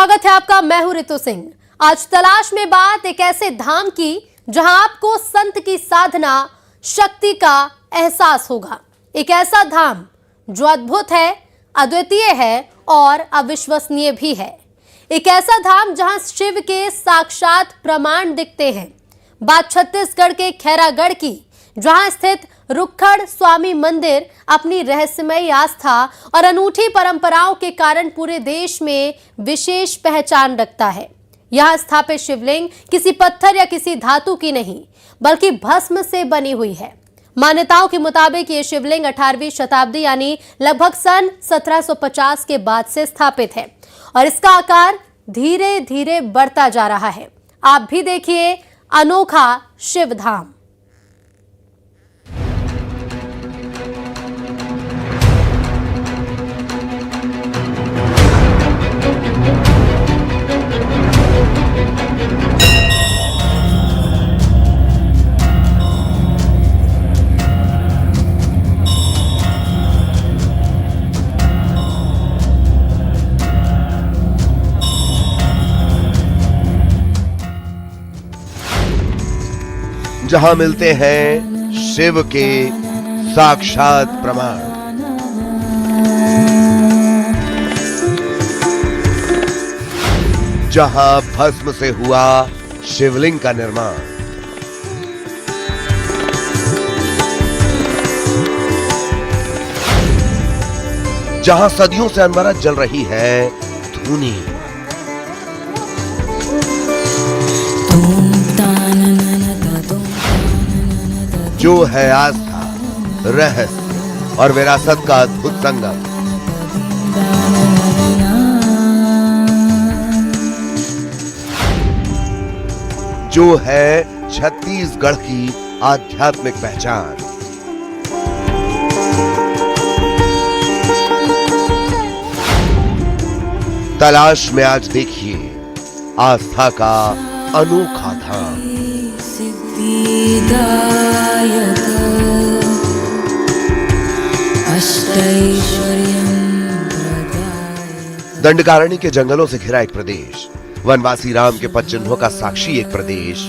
स्वागत है आपका। मैं हूं ऋतु सिंह। आज तलाश में बात एक ऐसे धाम की जहां आपको संत की साधना शक्ति का एहसास होगा। एक ऐसा धाम जो अद्भुत है, अद्वितीय है और अविश्वसनीय भी है। एक ऐसा धाम जहां शिव के साक्षात प्रमाण दिखते हैं। बात छत्तीसगढ़ के खैरागढ़ की, जहां स्थित रुखड़ स्वामी मंदिर अपनी रहस्यमयी आस्था और अनूठी परंपराओं के कारण पूरे देश में विशेष पहचान रखता है। यहां स्थापित शिवलिंग किसी पत्थर या किसी धातु की नहीं, बल्कि भस्म से बनी हुई है। मान्यताओं के मुताबिक ये शिवलिंग 18वीं शताब्दी यानी लगभग सन 1750 के बाद से स्थापित है और इसका आकार धीरे धीरे बढ़ता जा रहा है। आप भी देखिए अनोखा शिव धाम। जहां मिलते हैं शिव के साक्षात प्रमाण। जहां भस्म से हुआ शिवलिंग का निर्माण। जहां सदियों से अनवरत जल रही है धूनी। जो है आस्था, रहस्य और विरासत का अद्भुत संगम। जो है छत्तीसगढ़ की आध्यात्मिक पहचान। तलाश में आज देखिए आस्था का अनोखा धाम। दंडकारण्य के जंगलों से घिरा एक प्रदेश, वनवासी राम के पद चिन्हों का साक्षी एक प्रदेश,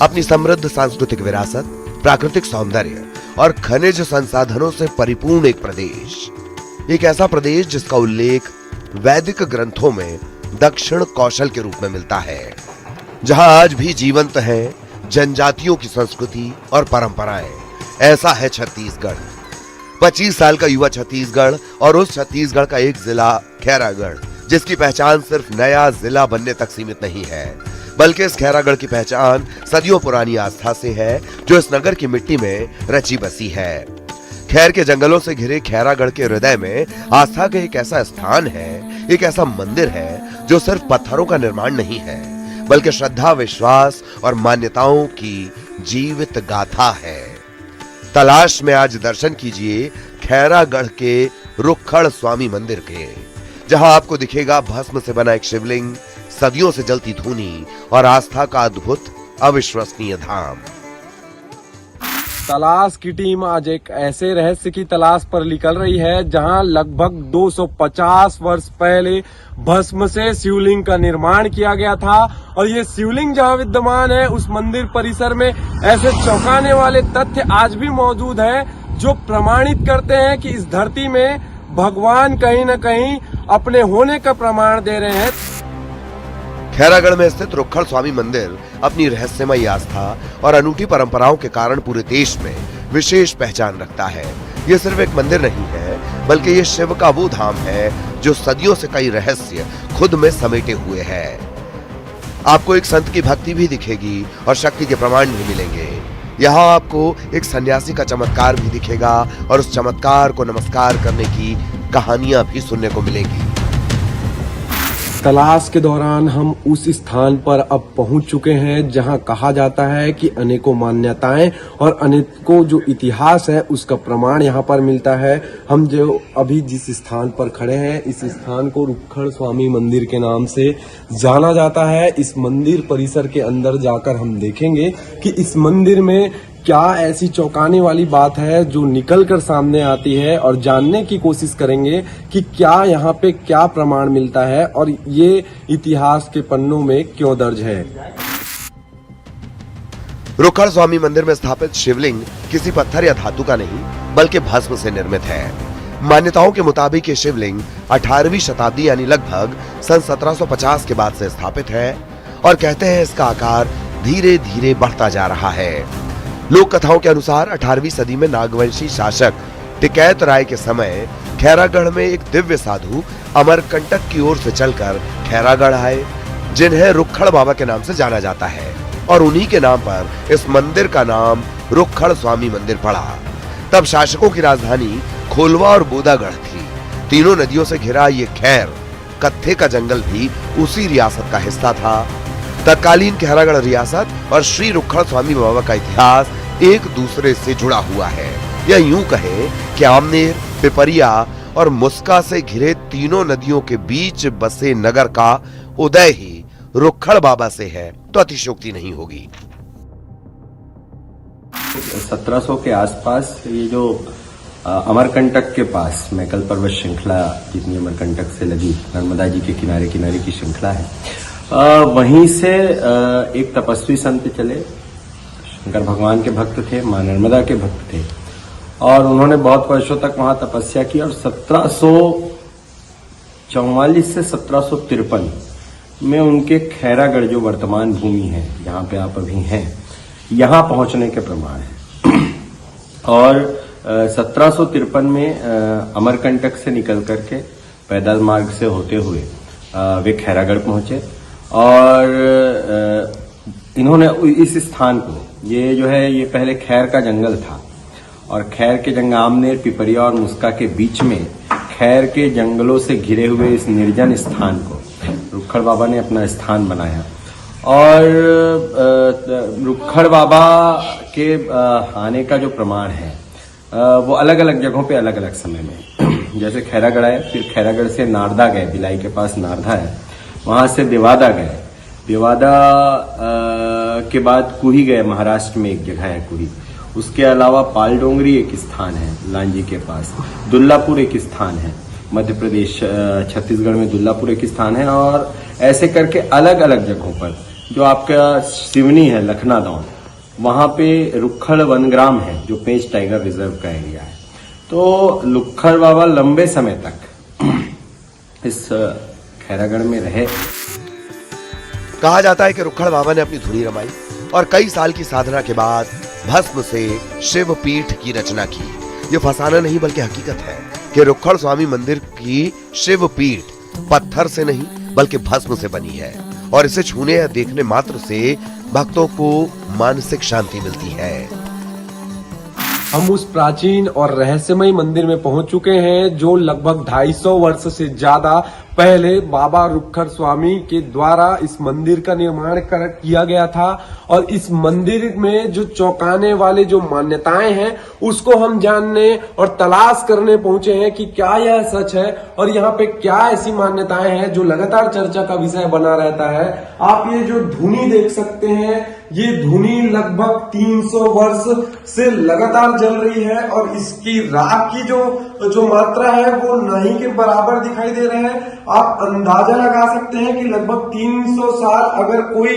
अपनी समृद्ध सांस्कृतिक विरासत, प्राकृतिक सौंदर्य और खनिज संसाधनों से परिपूर्ण एक प्रदेश। एक ऐसा प्रदेश जिसका उल्लेख वैदिक ग्रंथों में दक्षिण कौशल के रूप में मिलता है, जहां आज भी जीवंत है जनजातियों की संस्कृति और परंपराएं। ऐसा है छत्तीसगढ़। 25 साल का युवा छत्तीसगढ़ और उस छत्तीसगढ़ का एक जिला खैरागढ़, जिसकी पहचान सिर्फ नया जिला बनने तक सीमित नहीं है, बल्कि इस खैरागढ़ की पहचान सदियों पुरानी आस्था से है जो इस नगर की मिट्टी में रची बसी है। खैर के जंगलों से घिरे खैरागढ़ के हृदय में आस्था का एक ऐसा स्थान है, एक ऐसा मंदिर है जो सिर्फ पत्थरों का निर्माण नहीं है, बल्कि श्रद्धा, विश्वास और मान्यताओं की जीवित गाथा है। तलाश में आज दर्शन कीजिए खैरागढ़ के रुखड़ स्वामी मंदिर के, जहां आपको दिखेगा भस्म से बना एक शिवलिंग, सदियों से जलती धूनी और आस्था का अद्भुत अविश्वसनीय धाम। तलाश की टीम आज एक ऐसे रहस्य की तलाश पर निकल रही है जहां लगभग 250 वर्ष पहले भस्म से शिवलिंग का निर्माण किया गया था और ये शिवलिंग जहां विद्यमान है उस मंदिर परिसर में ऐसे चौंकाने वाले तथ्य आज भी मौजूद हैं जो प्रमाणित करते हैं कि इस धरती में भगवान कहीं न कहीं अपने होने का प्रमाण दे रहे हैं। खैरागढ़ में स्थित रुखड़ स्वामी मंदिर अपनी रहस्यमयी आस्था और अनूठी परंपराओं के कारण पूरे देश में विशेष पहचान रखता है। ये सिर्फ एक मंदिर नहीं है, बल्कि ये शिव का वो धाम है जो सदियों से कई रहस्य खुद में समेटे हुए है। आपको एक संत की भक्ति भी दिखेगी और शक्ति के प्रमाण भी मिलेंगे। यहाँ आपको एक सन्यासी का चमत्कार भी दिखेगा और उस चमत्कार को नमस्कार करने की कहानियां भी सुनने को मिलेंगी। तलाश के दौरान हम उस स्थान पर अब पहुंच चुके हैं जहां कहा जाता है कि अनेकों मान्यताएं और अनेकों जो इतिहास है उसका प्रमाण यहां पर मिलता है। हम जो अभी जिस स्थान पर खड़े हैं इस स्थान को रुखड़ स्वामी मंदिर के नाम से जाना जाता है। इस मंदिर परिसर के अंदर जाकर हम देखेंगे कि इस मंदिर में क्या ऐसी चौंकाने वाली बात है जो निकल कर सामने आती है, और जानने की कोशिश करेंगे कि क्या यहाँ पे क्या प्रमाण मिलता है और ये इतिहास के पन्नों में क्यों दर्ज है। रुखड़ स्वामी मंदिर में स्थापित शिवलिंग किसी पत्थर या धातु का नहीं बल्कि भस्म से निर्मित है। मान्यताओं के मुताबिक ये शिवलिंग 18वीं शताब्दी यानी लगभग सन 1750 के बाद से स्थापित है और कहते हैं इसका आकार धीरे धीरे बढ़ता जा रहा है। लोक कथाओं के अनुसार 18वीं सदी में नागवंशी शासक टिकैत राय के समय खैरागढ़ में एक दिव्य साधु अमरकंटक की ओर से चलकर खैरागढ़ आए, जिन्हें रुखड़ बाबा के नाम से जाना जाता है, और उन्हीं के नाम पर इस मंदिर का नाम रुखड़ स्वामी मंदिर पड़ा। तब शासकों की राजधानी खोलवा और बोदागढ़ थी। तीनों नदियों से घिरा ये खैर कत्थे का जंगल भी उसी रियासत का हिस्सा था। तत्कालीन खैरागढ़ रियासत और श्री रुखड़ स्वामी बाबा का इतिहास एक दूसरे से जुड़ा हुआ है, या यूं कहें कि आमनेर, पिपरिया और मुस्का से घिरे तीनों नदियों के बीच बसे नगर का उदय ही रुखड़ बाबा से है तो अतिशयोक्ति नहीं होगी। 1700 के आसपास ये जो अमरकंटक के पास मैकल पर्वत श्रृंखला जितनी अमरकंटक से लगी नर्मदा जी के किनारे किनारे की श्रृंखला है, वहीं से एक तपस्वी संत चले, शंकर भगवान के भक्त थे, मां नर्मदा के भक्त थे, और उन्होंने बहुत वर्षों तक वहां तपस्या की और 1744 से 1753 में उनके खैरागढ़ जो वर्तमान भूमि है जहां पे आप अभी हैं, यहां पहुंचने के प्रमाण है। और 1753 में अमरकंटक से निकल करके पैदल मार्ग से होते हुए वे खैरागढ़ पहुंचे, और इन्होंने इस स्थान को, ये जो है ये पहले खैर का जंगल था, और खैर के जंगल आमनेर, पिपरिया और मुस्का के बीच में खैर के जंगलों से घिरे हुए इस निर्जन स्थान को रुखड़ बाबा ने अपना स्थान बनाया। और रुखड़ बाबा के आने का जो प्रमाण है वो अलग अलग जगहों पे अलग अलग समय में, जैसे खैरागढ़ आए, फिर खैरागढ़ से नारदा गए, भिलाई के पास नारदा है, वहां से देवादा गए, देवादा के बाद कुही गए, महाराष्ट्र में एक जगह है कुही, उसके अलावा पालडोंगरी एक स्थान है लांजी के पास, दुल्लापुर एक स्थान है मध्य प्रदेश छत्तीसगढ़ में, दुल्लापुर एक स्थान है, और ऐसे करके अलग अलग जगहों पर जो आपका सिवनी है लखनादौन, वहां पे रुखड़ वनग्राम है जो पेंच टाइगर रिजर्व का एरिया है। तो रुखड़ बाबा लंबे समय तक इस खैरागढ़ में रहे। कहा जाता है कि रुखड़ बाबा ने अपनी धुनी रमाई और कई साल की साधना के बाद भस्म से शिव पीठ की रचना की। ये फसाना नहीं बल्कि हकीकत है कि रुखड़ स्वामी मंदिर की शिव पीठ पत्थर से नहीं बल्कि भस्म से बनी है, और इसे छूने या देखने मात्र से भक्तों को मानसिक शांति मिलती है। हम उस प्राचीन और रहस्यमय मंदिर में पहुंच चुके हैं जो लगभग 250 वर्ष से ज्यादा पहले बाबा रुखड़ स्वामी के द्वारा इस मंदिर का निर्माण किया गया था। और इस मंदिर में जो चौंकाने वाले जो मान्यताएं हैं उसको हम जानने और तलाश करने पहुंचे हैं कि क्या यह सच है और यहाँ पे क्या ऐसी मान्यताएं हैं जो लगातार चर्चा का विषय बना रहता है। आप ये जो धुनी देख सकते हैं, ये धुनी लगभग 300 वर्ष से लगातार जल रही है और इसकी राख की जो मात्रा है वो नहीं के बराबर दिखाई दे रहे हैं। आप अंदाजा लगा सकते हैं कि लगभग 300 साल अगर कोई